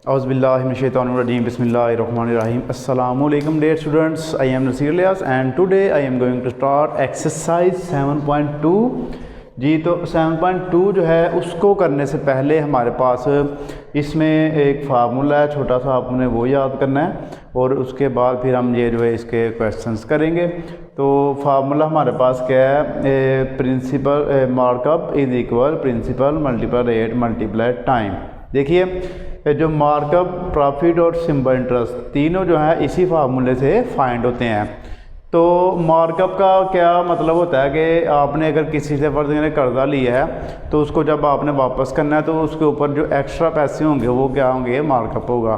Auzubillahiminash-shaytanir-rajim. Bismillahir-rahmanir-rahim. Assalamualaikum dear students. I am Nasir Ilyas and today I am going to start exercise 7.2. जी तो 7.2 जो है उसको करने से पहले हमारे पास इसमें एक फार्मूला है छोटा सा, आपने वो याद करना है और उसके बाद फिर हम ये जो है इसके क्वेश्चंस करेंगे। तो फार्मूला हमारे पास क्या है, principal markup is equal principal multiply rate multiply time. देखिए जो मार्कअप, प्रॉफिट और सिंपल इंटरेस्ट तीनों जो है इसी फार्मूले से फाइंड होते हैं। तो मार्कअप का क्या मतलब होता है कि आपने अगर किसी से फर्ज ने कर्जा लिया है तो उसको जब आपने वापस करना है तो उसके ऊपर जो एक्स्ट्रा पैसे होंगे वो क्या होंगे, मार्कअप होगा।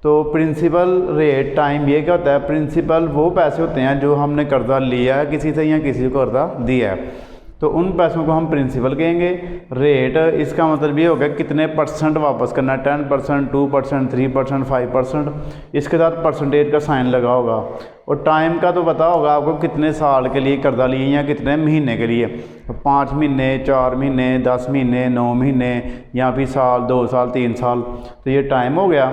तो प्रिंसिपल रेट टाइम ये क्या होता है, प्रिंसिपल वो पैसे होते हैं जो हमने कर्जा लिया है किसी से या किसी को कर्जा दिया है, तो उन पैसों को हम प्रिंसिपल कहेंगे। रेट इसका मतलब ये होगा कितने परसेंट वापस करना है, 10%, 2%, 3%, 5%, इसके साथ परसेंटेज का साइन लगा होगा। और टाइम का तो पता होगा आपको कितने साल के लिए कर्जा लिए या कितने महीने के लिए, 5 महीने, 4 महीने, 10 महीने, 9 महीने या फिर साल, 2 साल, 3 साल, तो ये टाइम हो गया।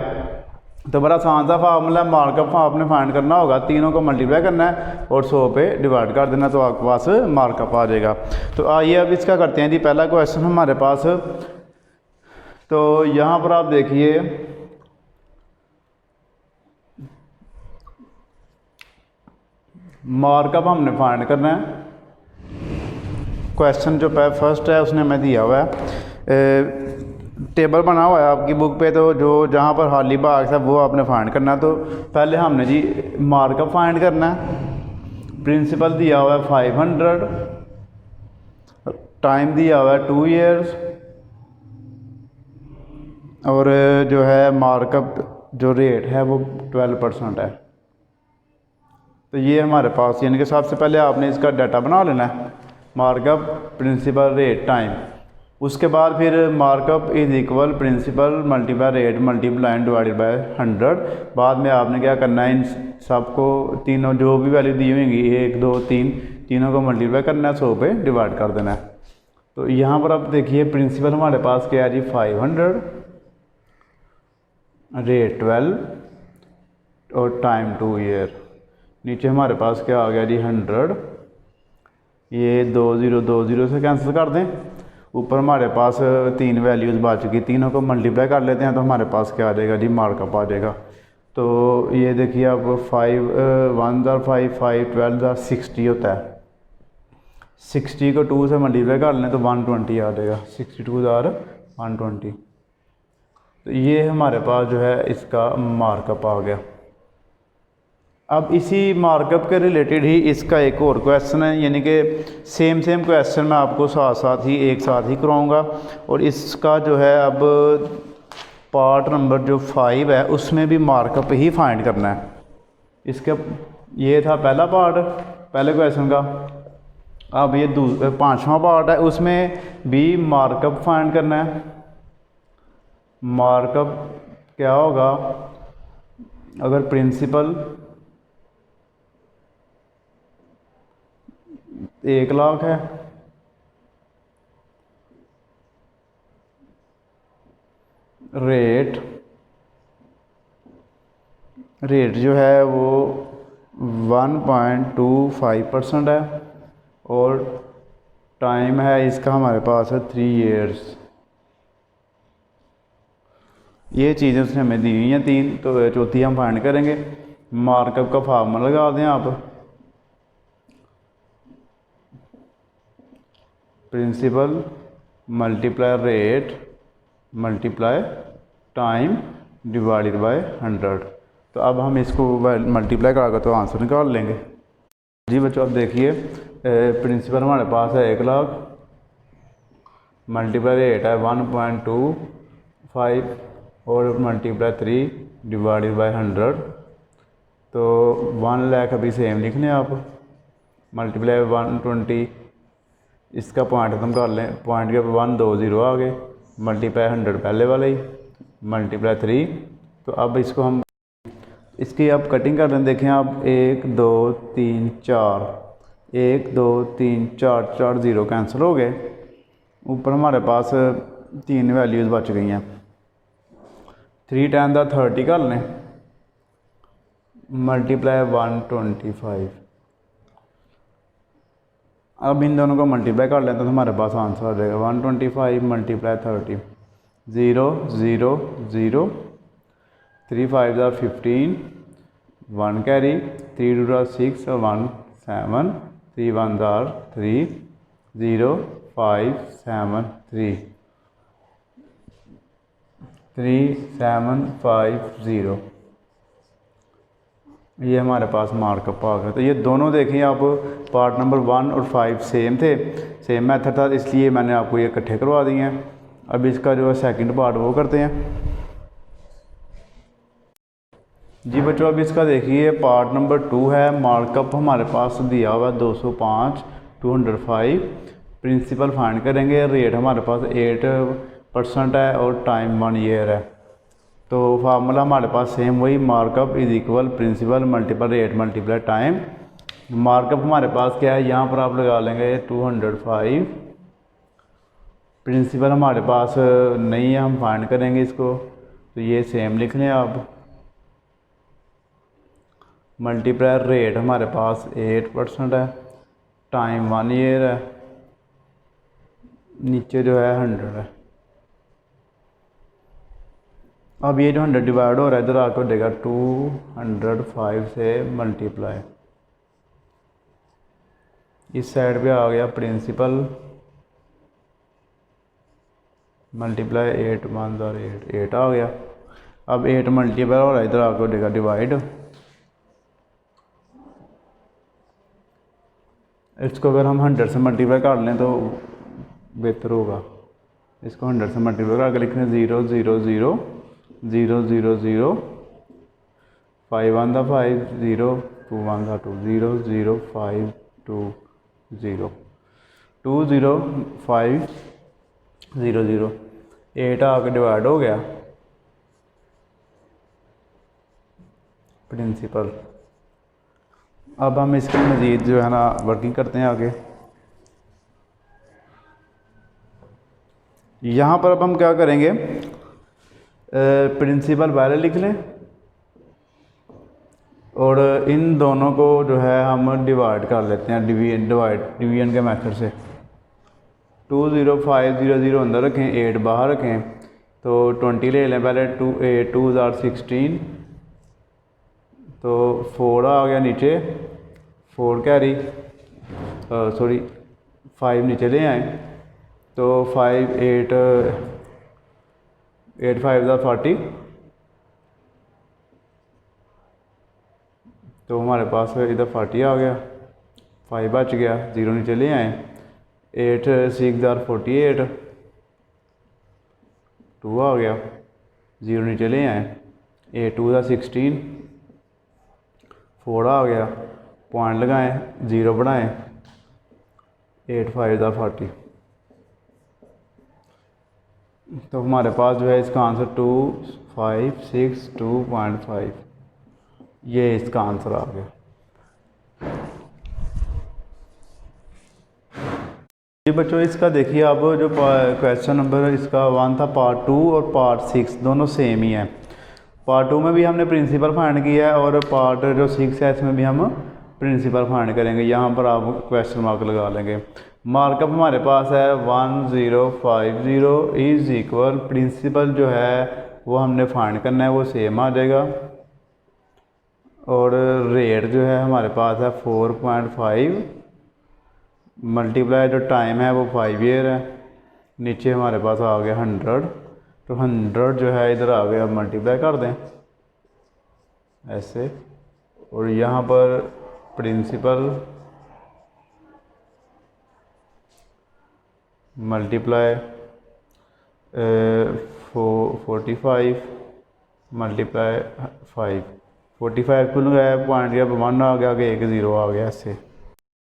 तो बड़ा आसान सा फार्मूला, मार्कअप आपने फाइंड करना होगा, तीनों को मल्टीप्लाई करना है और 100 पे डिवाइड कर देना तो आपके पास मार्कअप आ जाएगा। तो आइए अब इसका करते हैं जी। पहला क्वेश्चन हमारे पास, तो यहाँ पर आप देखिए मार्कअप हमने फाइंड करना है। क्वेश्चन जो फर्स्ट है उसने हमें दिया हुआ है, टेबल बना हुआ है आपकी बुक पे, तो जो जहाँ पर खाली भाग है वो आपने फाइंड करना है। तो पहले हमने जी मार्कअप फाइंड करना है। प्रिंसिपल दिया हुआ है 500, टाइम दिया हुआ है 2 ईयर्स और जो है मार्कअप जो रेट है वो 12% है। तो ये हमारे पास, यानी कि सबसे पहले आपने इसका डाटा बना लेना है, मार्कअप, प्रिंसिपल, रेट, टाइम। उसके बाद फिर markup is equal principal multiply rate multiply divided by 100। बाद में आपने क्या करना है, इन सबको तीनों जो भी वैल्यू दी होंगी 1, 2, 3 तीनों को मल्टीप्लाई करना है, 100 पे डिवाइड कर देना है। तो यहाँ पर आप देखिए प्रिंसिपल हमारे पास क्या है जी 500, रेट 12 और टाइम 2 ईयर। नीचे हमारे पास क्या आ गया जी 100, ये 20 से कैंसिल कर दें। ऊपर हमारे पास 3 वैल्यूज़ बच चुकी, तीनों को मल्टीप्लाई कर लेते हैं तो हमारे पास क्या आ जाएगा जी, मार्कअप आ जाएगा। तो ये देखिए आप 5 1 5 5 12 60 होता है, 60 को 2 से मल्टीप्लाई कर लें तो 120 आ जाएगा, 62 120। तो ये हमारे पास जो है इसका मार्कअप आ गया। अब इसी मार्कअप के रिलेटेड ही इसका एक और क्वेश्चन है, यानी कि सेम क्वेश्चन मैं आपको साथ ही एक साथ ही कराऊंगा। और इसका जो है अब पार्ट नंबर जो 5 है उसमें भी मार्कअप ही फाइंड करना है। इसका ये था पहला पार्ट पहले क्वेश्चन का। अब ये 5वां पार्ट है, उसमें भी मार्कअप फाइंड करना है। मार्कअप क्या होगा, अगर प्रिंसिपल 1 लाख है, रेट जो है वो 1.25% है और टाइम है इसका हमारे पास है 3 ईयर्स। ये चीज़ें उसने हमें दी हुई हैं 3, तो चौथी हम फाइंड करेंगे। मार्कअप का फार्मूला लगा दें आप, principal multiply rate multiply time divided by 100। तो अब हम इसको मल्टीप्लाई करा तो आंसर निकाल लेंगे जी। बच्चों अब देखिए प्रिंसिपल हमारे पास है 1 लाख, मल्टीप्लाई रेट है 1.25 और मल्टीप्लाई 3 डिवाइडेड बाय 100। तो 1 लाख अभी सेम लिख लें आप, मल्टीप्लाई 120, इसका पॉइंट खत्म कर लें, पॉइंट के 1 2 0 आ गए, मल्टीप्लाई 100 पहले वाला ही, मल्टीप्लाई 3। तो अब इसको हम इसकी अब कटिंग कर लें। देखें आप 1 2 3 4, 1 2 3 4 4 0 कैंसिल हो गए। ऊपर हमारे पास 3 वैल्यूज़ बच गई हैं। 3 टाइम का 30 कर लें मल्टीप्लाई 125। अब इन दोनों को मल्टीप्लाई कर लें तो हमारे पास आंसर आ जाएगा 125 मल्टीप्लाई 30 0 0 0 3 5 are 15 1 कैरी 3 2 are 6 और 1 7 3 1 are 3 0 5 7 3 3 7 5 0। ये हमारे पास मार्कअप आ गया। तो ये दोनों देखें आप, पार्ट नंबर 1 और 5 सेम थे, सेम मेथड था, इसलिए मैंने आपको ये इकट्ठे करवा दिए हैं। अब इसका जो है सेकंड पार्ट वो करते हैं जी बच्चों। अब इसका देखिए पार्ट नंबर 2 है। मार्कअप हमारे पास दिया हुआ है 205 205। प्रिंसिपल फाइंड करेंगे। रेट हमारे पास 8% है और टाइम 1 ईयर है। तो फार्मूला हमारे पास सेम वही, markup is equal principal multiple rate multiply time. Markup हमारे पास क्या है, यहाँ पर आप लगा लेंगे 205। प्रिंसिपल हमारे पास नहीं है, हम फाइंड करेंगे इसको, तो ये सेम लिख लें आप। मल्टीप्लाई रेट हमारे पास 8% है, टाइम 1 ईयर है, नीचे जो है 100 है। अब ये जो 100 डिवाइड हो रहा है इधर आकर हो जाएगा 205 से मल्टीप्लाई। इस साइड पे आ गया प्रिंसिपल मल्टीप्लाई 8 1 8 आ गया। अब 8 मल्टीप्लाई हो रहा है इधर आकर हो जाएगा डिवाइड। इसको अगर हम 100 से मल्टीप्लाई कर लें तो बेहतर होगा। इसको 100 से मल्टीप्लाई करके लिखने 0 0 0 0 0 0 5 1 5 0 2 1 2 0 0 5 2 0 2 0 5 0 0 8 आके डिवाइड हो गया प्रिंसिपल। अब हम इसकी मज़ीद जो है ना वर्किंग करते हैं आगे। यहाँ पर अब हम क्या करेंगे, प्रिंसिपल पहले लिख लें और इन दोनों को जो है हम डिवाइड कर लेते हैं डिवीजन के मेथड से। 2 0 5 0 0 अंदर रखें, 8 बाहर रखें, तो 20 ले लें पहले। 2 are 16, तो 4 आ गया नीचे, 4 कैरी सॉरी 5 नीचे ले आए, तो 5 8 8 5 40, तो हमारे पास इधर 40 आ गया, 5 बच गया, 0 नीचे ले आए। 8 6 48, 2 आ गया, 0 नीचे ले आए। 8 2 16, 4 आ गया, पॉइंट लगाएं, 0 बढ़ाएं, 8 5 40। तो हमारे पास जो है इसका आंसर 2562.5, ये इसका आंसर आ गया। जी बच्चों इसका देखिए आप, जो क्वेश्चन नंबर इसका 1 था पार्ट 2 और पार्ट 6 दोनों सेम ही है। पार्ट 2 में भी हमने प्रिंसिपल फाइंड किया है और पार्ट जो 6 है इसमें भी हम प्रिंसिपल फाइंड करेंगे। यहाँ पर आप क्वेश्चन मार्क लगा लेंगे। मार्कअप हमारे पास है 1050 इज इक्वल, प्रिंसिपल जो है वो हमने फाइंड करना है, वो सेम आ जाएगा। और रेट जो है हमारे पास है 4.5 मल्टीप्लाई जो टाइम है वो 5 ईयर है, नीचे हमारे पास आ गया 100, तो 100 जो है इधर आ गया, मल्टीप्लाई कर दें ऐसे। और यहाँ पर प्रिंसिपल मल्टीप्लाई 45 मल्टीप्लाई 5, 45 को लगाया पॉइंट या 1 आ गया, आगे 1 0 आ गया ऐसे।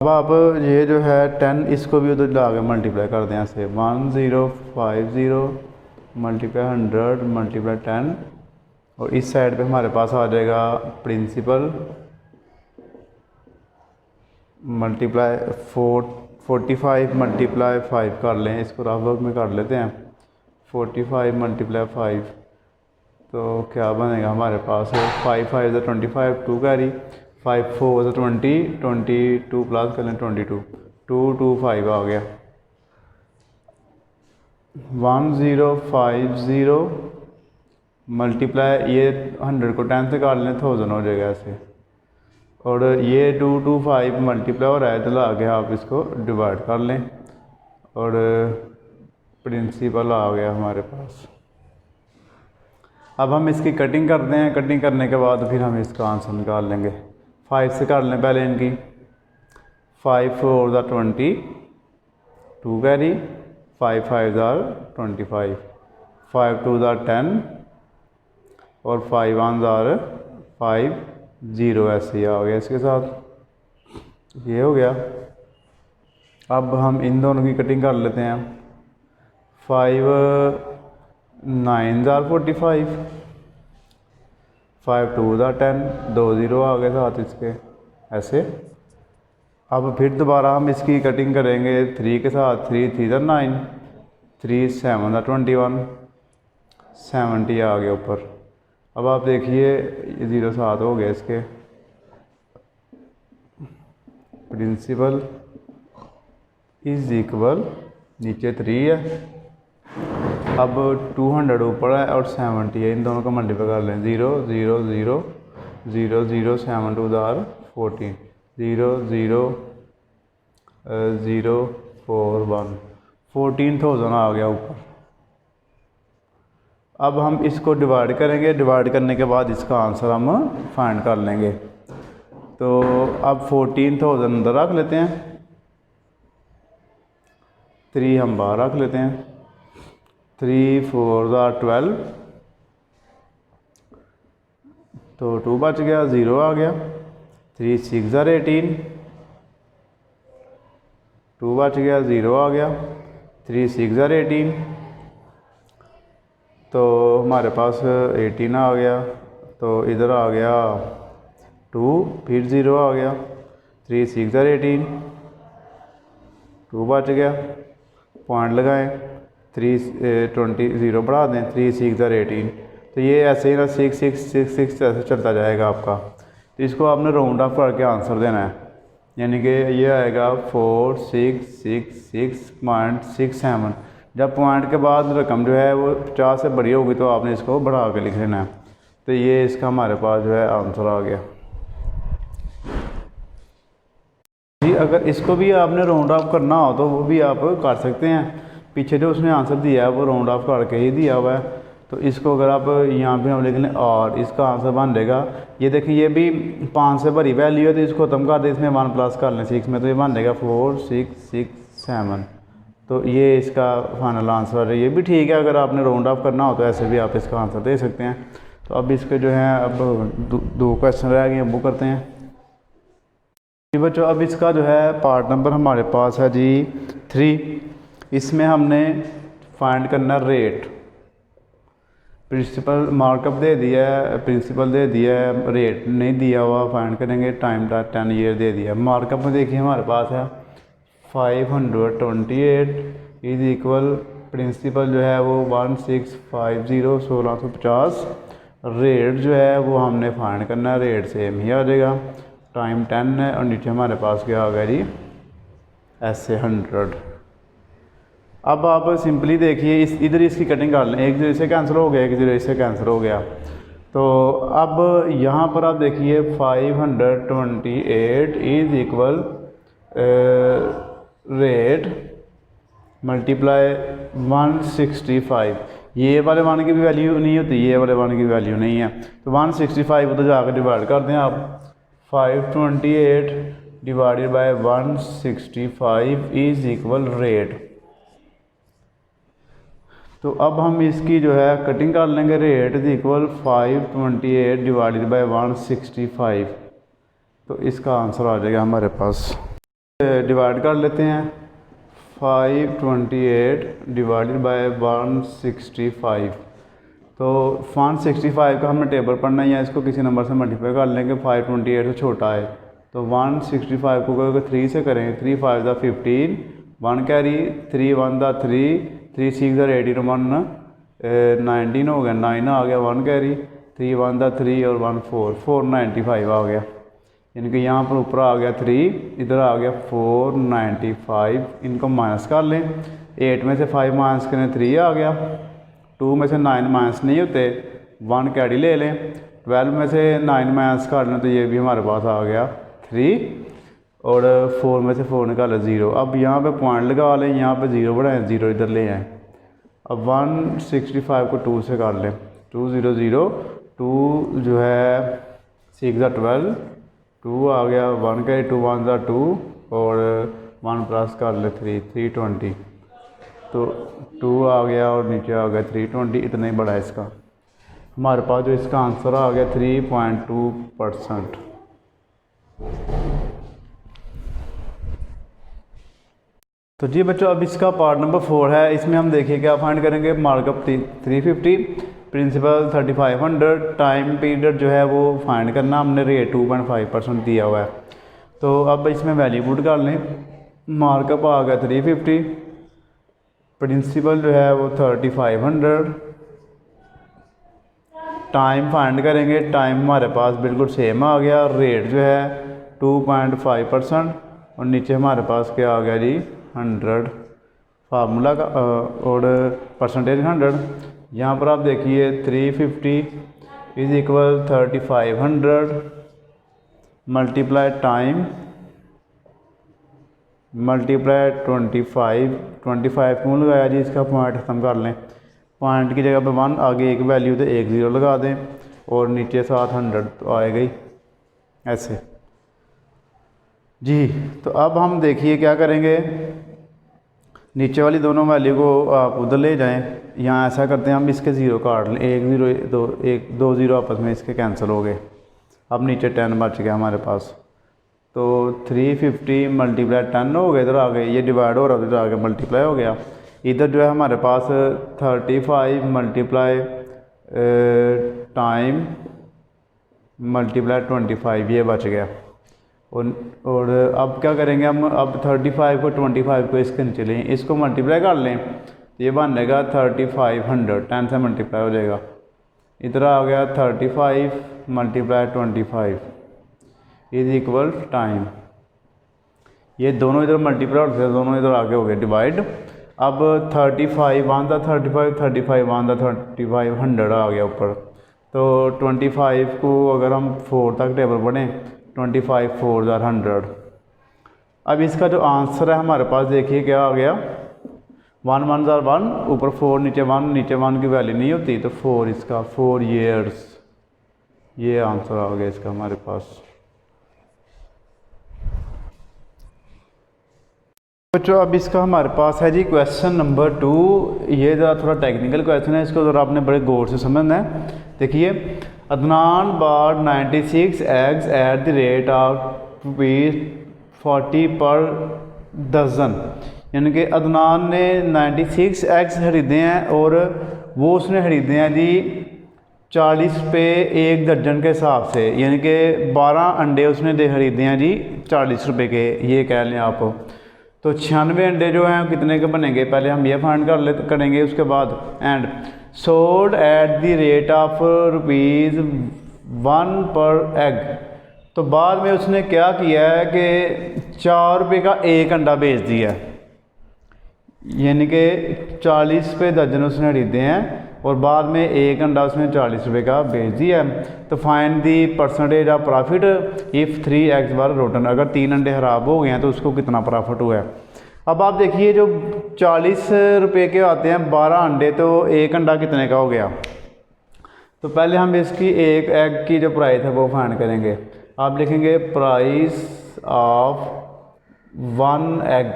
अब आप ये जो है 10 इसको भी उधर ला के मल्टीप्लाई कर दें ऐसे। 1050 मल्टीप्लाई 100 मल्टीप्लाई 10, और इस साइड पे हमारे पास आ जाएगा प्रिंसिपल मल्टीप्लाई 45 मल्टीप्लाई 5 कर लें, इसको रफ वर्क में कर लेते हैं। 45 मल्टीप्लाई 5 तो क्या बनेगा हमारे पास 5 5 ज़ा 25, 2 कैरी, 5 4 ज़ा 20, 22 प्लस कर लें 22, 2 2 5 आ गया। 1050 मल्टीप्लाई, ये 100 को 10 से काट लें 1000 हो जाएगा ऐसे, और ये 225 मल्टीप्लाई हो रहा है, तो आगे आप इसको डिवाइड कर लें और प्रिंसिपल आ गया हमारे पास। अब हम इसकी कटिंग करते हैं, कटिंग करने के बाद फिर हम इसका आंसर निकाल लेंगे। 5 से कर लें पहले इनकी, 5 4 ज़ा 20, 2 कैरी, 5 5 ज़ा 25, 5 2 ज़ा 10 और 5 1 ज़ा 5 0, ऐसे ही आ गया इसके साथ, ये हो गया। अब हम इन दोनों की कटिंग कर लेते हैं। 5 9 ज़ा 45, 5 2 ज़ा 10, 2 0 आ गए साथ इसके ऐसे। अब फिर दोबारा हम इसकी कटिंग करेंगे 3 के साथ, 3 3 ज़ा 9, 3 7 ज़ा 21, 70 आ गया ऊपर। अब आप देखिए ये 0 साथ हो गए इसके, प्रिंसिपल इज इक्वल, नीचे 3 है, अब 200 ऊपर है और 70 है, इन दोनों का मल्टीप्लाई कर लें। 0 0 0 0 0 7 2 ज़ार 14, 0 0 0 4 1, 14,000 आ गया ऊपर। अब हम इसको डिवाइड करेंगे, डिवाइड करने के बाद इसका आंसर हम फाइंड कर लेंगे। तो अब 14,000 अंदर रख लेते हैं, 3 हम बाहर रख लेते हैं, 3 4 ज़ा 12, तो 2 बच गया, 0 आ गया, 3 6 ज़ा 18, 2 बच गया, 0 आ गया, 3 6 ज़ा 18, तो हमारे पास 18 आ गया, तो इधर आ गया 2, फिर 0 आ गया, 3 6 ज़ा 18, 2 बच गया, पॉइंट लगाएं, 3 20 0 बढ़ा दें, 3 6 ज़ा 18, तो ये ऐसे ही ना 6 6 6 6 ऐसे चलता जाएगा आपका। तो इसको आपने राउंड ऑफ करके आंसर देना है, यानी कि ये आएगा 4666.67। जब पॉइंट के बाद रकम जो है वो 50 से बड़ी होगी तो आपने इसको बढ़ा के लिख लेना है। तो ये इसका हमारे पास जो है आंसर आ गया जी। अगर इसको भी आपने राउंड ऑफ करना हो तो वो भी आप कर सकते हैं, पीछे जो उसने आंसर दिया है वो राउंड ऑफ करके ही दिया हुआ है। तो इसको अगर आप यहाँ पे हम लिख लें और इसका आंसर बन जाएगा, ये देखिए ये भी 5 से भरी वैल्यू है, तो इसको ख़त्म कर दें, इसमें 1 प्लस कर लें 6 में, तो ये बन जाएगा 4 6 6 7। तो ये इसका फाइनल आंसर है। ये भी ठीक है, अगर आपने राउंड ऑफ करना हो तो ऐसे भी आप इसका आंसर दे सकते हैं। तो अब इसके जो है अब दो क्वेश्चन रह गए, वो करते हैं जी बच्चों। अब इसका जो है पार्ट नंबर हमारे पास है जी 3। इसमें हमने फाइंड करना रेट, प्रिंसिपल मार्कअप दे दिया है, प्रिंसिपल दे दिया है, रेट नहीं दिया हुआ, फाइंड करेंगे, टाइम 10 ईयर दे दिया। मार्कअप में देखिए हमारे पास है 528 इज इक्वल, प्रिंसिपल जो है वो 1650 1650, रेट जो है वो हमने फाइंड करना है, रेट सेम ही आ जाएगा, टाइम 10 है और नीचे हमारे पास क्या आ गया जी ऐसे 100। अब आप सिंपली देखिए इधर इसकी कटिंग कर लें, एक 0 से कैंसिल हो गया, एक 0 से कैंसिल हो गया। तो अब यहाँ पर आप देखिए 528 इज इक्वल रेट मल्टीप्लाई 165, ये वाले वन की भी वैल्यू नहीं होती, ये वाले वन की वैल्यू नहीं है, तो 165 तो जाकर डिवाइड कर दें आप। 528 divided by 165 is equal rate. तो अब हम इसकी जो है कटिंग कर लेंगे, rate is equal 528 divided by 165, तो इसका आंसर आ जाएगा हमारे पास। डिवाइड कर लेते हैं, 528 डिवाइडेड बाय 165, तो 165 का हमने टेबल पढ़ना है या इसको किसी नंबर से मल्टीप्लाई कर लेंगे, 528 से छोटा है, तो 165 को अगर 3 से करेंगे, 3 5 15, 1 कैरी, 3 1 3, 3 6 18, 1 19 हो गया, 9 आ गया, 1 कैरी, 3 1 था 3 और 1 4, 495 आ गया। यानी कि यहाँ पर ऊपर आ गया 3, इधर आ गया 495। इनको माइनस कर लें, 8 में से 5 माइनस करें 3 आ गया, 2 में से 9 माइनस नहीं होते, 1 कैरी ले लें, 12 में से 9 माइनस कर लें तो ये भी हमारे पास आ गया 3, और 4 में से 4 निकाले 0। अब यहाँ पे पॉइंट लगा लें, यहाँ पे 0 बढ़ाएं, 0 इधर ले आएँ। अब 165 को 2 से कर लें, 2 0 0, 2 जो है 6 12, 2 आ गया, 1 कैरी, 2 1 2 और 1 प्लस कर ले 3, 320, तो 2 आ गया और नीचे आ गया 320। इतना ही बड़ा है इसका। हमारे पास जो इसका आंसर आ गया 3.2%। तो जी बच्चों, अब इसका पार्ट नंबर 4 है। इसमें हम देखिए क्या फाइंड करेंगे। मार्कअप 350, प्रिंसिपल 3500, टाइम पीरियड जो है वो फाइंड करना, हमने रेट 2.5% दिया हुआ है। तो अब इसमें वैल्यू पुट कर लें। मार्कअप आ गया 350, प्रिंसिपल जो है वो 3500, टाइम फाइंड करेंगे, टाइम हमारे पास बिल्कुल सेम आ गया, रेट जो है 2.5% और नीचे हमारे पास क्या आ गया जी 100 फार्मूला का और परसेंटेज 100। यहाँ पर आप देखिए 350 is equal 3500 multiply time multiply 25 क्यों लगाया जी, इसका पॉइंट ख़त्म कर लें। पॉइंट की जगह पे 1 आगे एक वैल्यू तो 1 0 लगा दें और नीचे साथ 100 तो आएगा ही ऐसे जी। तो अब हम देखिए क्या करेंगे, नीचे वाली दोनों वैल्यू को आप उधर ले जाएं। यहाँ ऐसा करते हैं, हम इसके 0 काट लें, 1 0 2 0 आपस में इसके कैंसिल हो गए। अब नीचे 10 बच गया हमारे पास। तो 350 मल्टीप्लाई 10 हो गए, इधर आ गए, ये डिवाइड हो रहा था, इधर आ गया मल्टीप्लाई हो गया। इधर जो है हमारे पास 35 मल्टीप्लाई टाइम मल्टीप्लाई 25 ये बच गया। और अब क्या करेंगे हम, अब 35 को 25 को इसके नीचे लें, इसको मल्टीप्लाई कर लें तो ये बनेगा 3500, 10 से मल्टीप्लाई हो जाएगा। इधर आ गया 35 मल्टीप्लाई 25 इज इक्वल टाइम, ये दोनों इधर मल्टीप्लाई होते हैं, दोनों इधर आगे हो गए डिवाइड। अब 35 1 था 35, 35 1 था 35, 100 आ गया ऊपर। तो 25 को अगर हम 4 तक टेबल पढ़ें, 25 4 100। अब इसका जो आंसर है हमारे पास देखिए क्या आ गया, 1 1 1, ऊपर 4 नीचे 1 की वैल्यू नहीं होती, तो 4 इसका 4 ईयर्स, ये आंसर आ गया इसका हमारे पास। बच्चों अब इसका हमारे पास है जी क्वेश्चन नंबर 2। ये ज़रा थोड़ा टेक्निकल क्वेश्चन है, इसको ज़रा आपने बड़े गौर से समझना है। देखिए, Adnan bought 96 eggs at the rate of ₹40 per dozen, यानी कि अदनान ने 96 एग्स खरीदे हैं और वो उसने खरीदे हैं जी 40 पे एक दर्जन के हिसाब से, यानी कि 12 अंडे उसने खरीदे हैं जी 40 रुपये के, ये कह लें आप। तो 96 अंडे जो हैं कितने के बनेंगे, पहले हम ये फाइंड करेंगे, उसके बाद and sold at the rate of ₹1 पर एग। तो बाद में उसने क्या किया है कि 4 रुपये का एक अंडा बेच दिया, यानी कि 40 पे दर्जन उसने खरीदे हैं और बाद में एक अंडा उसने 40 रुपये का बेच दिया। तो find the percentage of profit if 3 eggs were rotten, अगर 3 अंडे ख़राब हो गए हैं तो उसको कितना प्रॉफिट हुआ है। अब आप देखिए, जो 40 रुपये के आते हैं 12 अंडे, तो एक अंडा कितने का हो गया। तो पहले हम इसकी एक एग की जो प्राइस है वो फाइंड करेंगे। आप लिखेंगे प्राइस ऑफ 1 एग,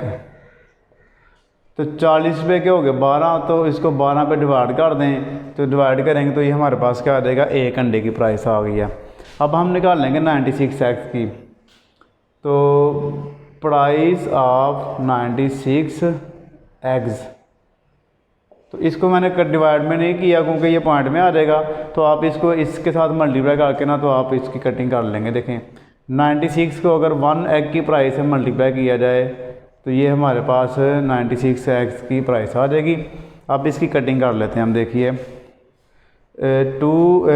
तो 40 रुपये के हो गए 12, तो इसको 12 पे डिवाइड कर दें, तो डिवाइड करेंगे तो ये हमारे पास क्या आ जाएगा, एक अंडे की प्राइस आ गई है। अब हम निकाल लेंगे 96 एग्स की। तो प्राइस ऑफ 96 एग्स, तो इसको मैंने डिवाइड में नहीं किया क्योंकि ये पॉइंट में आ जाएगा, तो आप इसको इसके साथ मल्टीप्लाई करके ना, तो आप इसकी कटिंग कर लेंगे। देखें 96 को अगर 1 एग की प्राइस से मल्टीप्लाई किया जाए तो ये हमारे पास 96 एग्स की प्राइस आ जाएगी। अब इसकी कटिंग कर लेते हैं हम। देखिए 2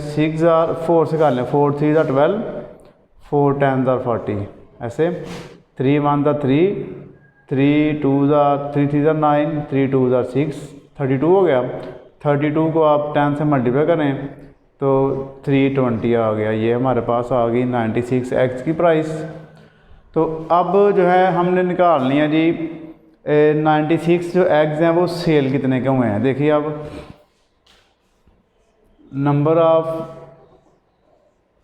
6 आर 4 से कर लें, 4 3 ज़ा 12, 4 10 ज़ा 40, ऐसे 3 1 ज़ा 3, 3 2 ज़ा 3 3 ज़ा 9, 3 2 ज़ा 6, 32 हो गया। 32 को आप 10 से मल्टीप्लाई करें तो 320 आ गया। ये हमारे पास आ गई 96 एक्स की प्राइस। तो अब जो है हमने निकालनी है जी 96 जो एग्स हैं वो सेल कितने के हुए हैं। देखिए अब नंबर ऑफ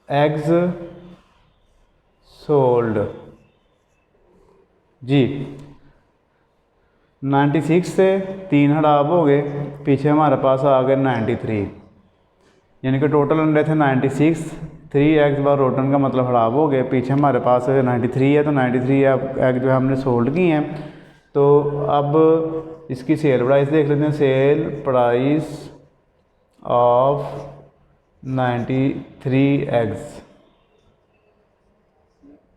एग्स सोल्ड जी 96 से 3 हड़ाब हो गए, पीछे हमारे पास आ गए 93, यानी कि टोटल अंडे थे 96, 3 एग्स बार रोटन का मतलब हड़ाब हो गए, पीछे हमारे पास 93 है। तो 93 एग जो है हमने सोल्ड की हैं। तो अब इसकी सेल प्राइस देख लेते हैं। Sale price of 93 eggs,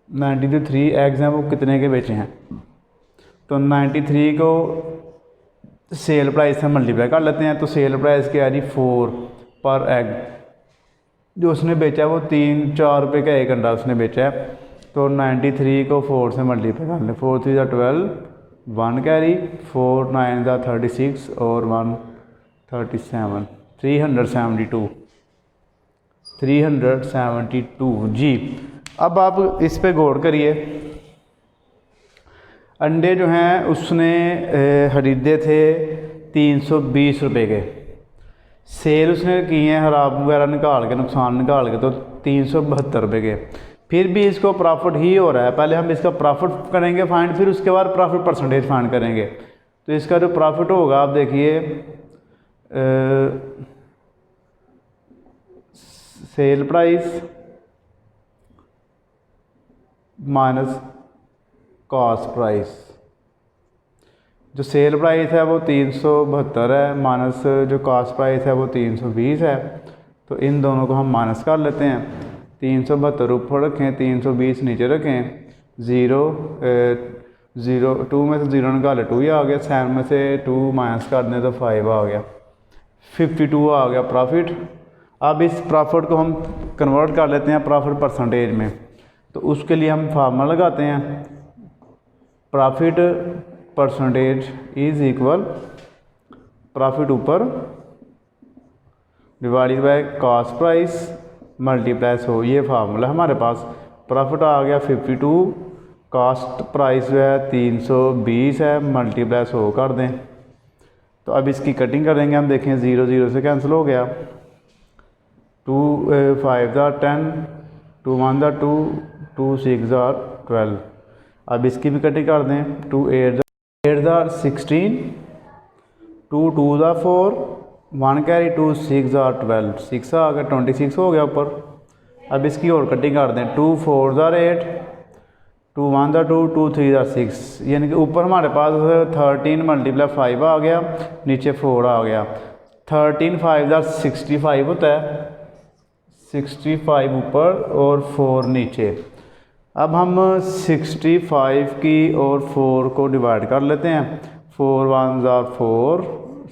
93 eggs हैं वो कितने के बेचे हैं। तो 93 को सेल प्राइस से मल्टीप्लाई कर लेते हैं। तो सेल प्राइस क्या है जी 4 पर एग। जो उसने बेचा है वो 3-4 रुपये का एक अंडा उसने बेचा है। तो 93 को 4 से मल्टीप्लाई कर लें, 4 3 ज़ा 12, 1 कैरी, 4 9 ज़ा 36 और 1 37, 372 जी। अब आप इस पे गौर करिए, अंडे जो हैं उसने खरीदे थे 320 रुपये के, सेल उसने किए हैं खराब वगैरह निकाल के, नुकसान निकाल के, तो 372 रुपये के। फिर भी इसको प्रॉफिट ही हो रहा है। पहले हम इसका प्रॉफिट करेंगे फाइंड, फिर उसके बाद प्रॉफिट परसेंटेज फाइंड करेंगे। तो इसका जो प्रॉफिट होगा आप देखिए sale price minus cost price. जो सेल प्राइस है वो 372 है, माइनस जो कॉस्ट प्राइस है वो 320 है। तो इन दोनों को हम माइनस कर लेते हैं। 372 ऊपर रखें, 320 नीचे रखें, 0 2 में से 0 निकाले 2 ही आ गया, 7 में से 2 माइनस कर दें तो 5 आ गया, 52 आ गया प्रॉफिट। अब इस प्रॉफिट को हम कन्वर्ट कर लेते हैं प्रॉफिट परसेंटेज में। तो उसके लिए हम फार्मूला लगाते हैं, profit percentage is equal profit ऊपर divided by cost price multiply हो। ये फार्मूला हमारे पास। प्रॉफिट आ गया 52, कॉस्ट प्राइस जो है 320 है, मल्टीप्लाई 100 कर दें। तो अब इसकी कटिंग करेंगे हम। देखें 0 0 से कैंसिल हो गया, 2 5 ज़ा 10, 2 1 ज़ा 2, 2 6 ज़ा 12। अब इसकी भी कटिंग कर दें, 2 8 ज़ा 16, 2 2 ज़ा 4, 1 कैरी, 2 6 ज़ा 12, 6 आ गया, 26 हो गया ऊपर। अब इसकी और कटिंग कर दें, 2 4 ज़ा 8, 2 1 ज़ा 2, 2 3 ज़ा 6, यानी कि ऊपर हमारे पास 13 मल्टीप्लाई 5 आ गया, नीचे 4 आ गया। 13 5 ज़ा 65 होता है, 65 ऊपर और 4 नीचे। अब हम 65 की और 4 को डिवाइड कर लेते हैं। 4 1 ज़ा 4,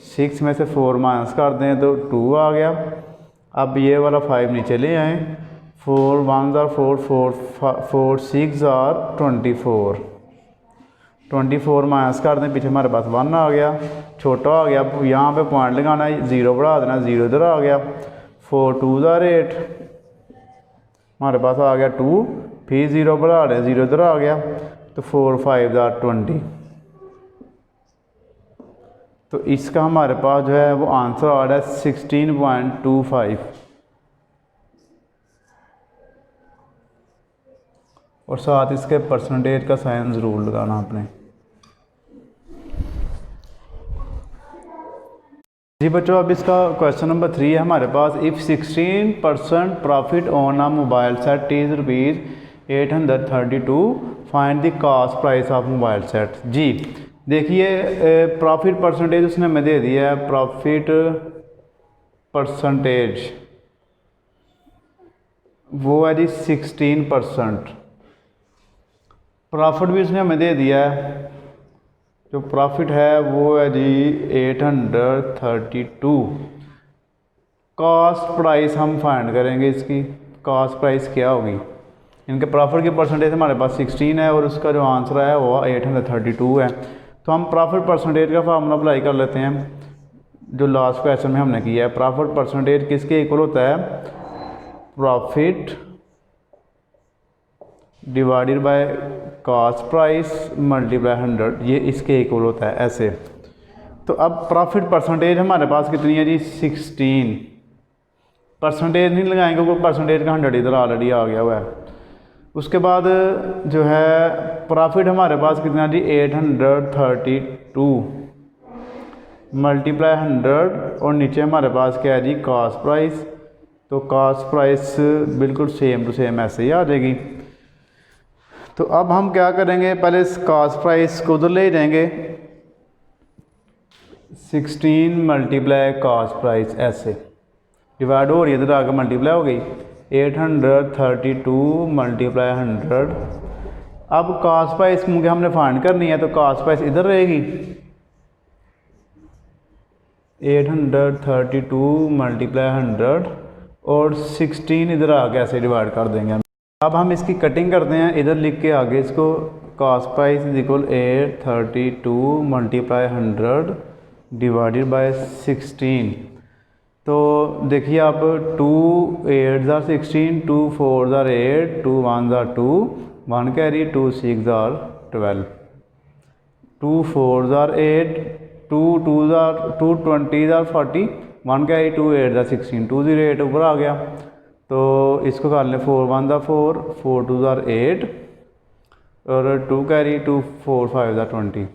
6 में से 4 माइनस कर दें तो 2 आ गया। अब ये वाला 5 नीचे ले आएँ, 4 1 ज़ा 4, 4 6 ज़ा 24, 24 माइनस कर दें, पीछे हमारे पास 1 आ गया, छोटा आ गया। अब यहाँ पे पॉइंट लगाना है, 0 बढ़ा देना, 0 इधर आ गया। 4 2 ज़ा 8, हमारे पास आ गया 2, फिर 0 बढ़ा रहे, 0 इधर आ गया, तो 4 5 ज़ा 20। तो इसका हमारे पास जो है वो आंसर आ रहा है 16.25। और साथ इसके परसेंटेज का साइन ज़रूर लगाना आपने। जी बच्चों, अब इसका क्वेश्चन नंबर 3 है हमारे पास। If 16% profit on a mobile set is ₹832, find the cost price of mobile set. जी देखिए प्रॉफिट परसेंटेज उसने हमें दे दिया है, प्रॉफिट परसेंटेज वो है जी 16%। प्रॉफिट भी उसने हमें दे दिया है जो प्रॉफिट है वो है जी 832। कॉस्ट प्राइस हम फाइंड करेंगे, इसकी कॉस्ट प्राइस क्या होगी। इनके प्रॉफिट की परसेंटेज हमारे पास 16 है और उसका जो आंसर है वो 832 है। तो हम प्रॉफिट परसेंटेज का फार्मूला अप्लाई कर लेते हैं जो लास्ट क्वेश्चन में हमने किया है। प्रॉफिट परसेंटेज किसके इक्वल होता है, profit divided by cost price multiply 100, ये इसके इक्वल होता है ऐसे। तो अब प्रॉफिट परसेंटेज हमारे पास कितनी है जी 16। परसेंटेज नहीं लगाएंगे क्योंकि परसेंटेज का 100 इधर ऑलरेडी आ गया हुआ है। उसके बाद जो है प्रॉफिट हमारे पास कितना जी 832 मल्टीप्लाई 100 और नीचे हमारे पास क्या है जी कॉस्ट प्राइस। तो कॉस्ट प्राइस बिल्कुल सेम टू सेम ऐसे ही आ जाएगी। तो अब हम क्या करेंगे, पहले इस कॉस्ट प्राइस को उधर ले जाएंगे, 16 मल्टीप्लाई कॉस्ट प्राइस ऐसे डिवाइड हो रही है, इधर आकर मल्टीप्लाई हो गई 832 मल्टीप्लाई 100। अब कॉस्ट प्राइस क्योंकि हमने फाइंड करनी है तो कॉस्ट प्राइस इधर रहेगी, 832 मल्टीप्लाई 100 और 16 इधर आके ऐसे डिवाइड कर देंगे। अब हम इसकी कटिंग करते हैं, इधर लिख के आगे इसको cost price is equal 832 multiply 100 divided by 16। तो देखिए आप 2 8 ज़ार 16, 2 4 ज़ार 8, 2 1 ज़ार 2, 1 कैरी 2 6 ज़ार 12, 2 4 ज़ार 8, 2 2 ज़ार 2 20 ज़ार 40, 1 कैरी 2 8 ज़ार 16, 2 0 8 ऊपर आ गया। तो इसको कर लें 4 1 ज़ार 4, 4 2 ज़ार 8 और 2 कैरी 2 4 5 ज़ार 20,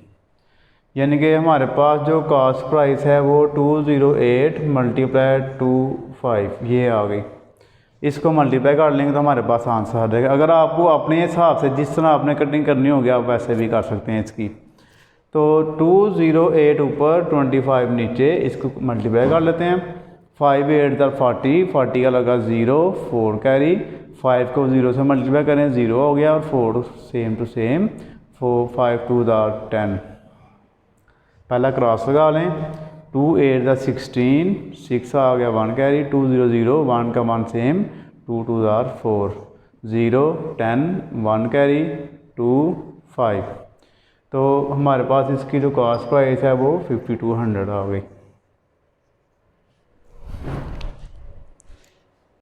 यानी कि हमारे पास जो कॉस्ट प्राइस है वो 208 मल्टीप्लाई 25 ये आ गई। इसको मल्टीप्लाई कर लेंगे तो हमारे पास आंसर आ जाएगा। अगर आपको अपने हिसाब से जिस तरह आपने कटिंग करनी होगी आप वैसे भी कर सकते हैं इसकी। तो 208 ऊपर 25 नीचे, इसको मल्टीप्लाई कर लेते हैं। 5 8 ज़ार 40, 40 का लगा 0, 4 कैरी 5 को 0 से मल्टीप्लाई करें 0 हो गया और 4 सेम टू सेम 4 5 2 ज़ार 10, पहला क्रॉस लगा लें। 2 8 ज़ार 16, 6 आ गया 1 कैरी 2 0 0, 1 का 1 सेम 2 2 ज़ार 4, 0 10 1 कैरी 2 5। तो हमारे पास इसकी जो कॉस्ट प्राइस है वो 5200 आ गई।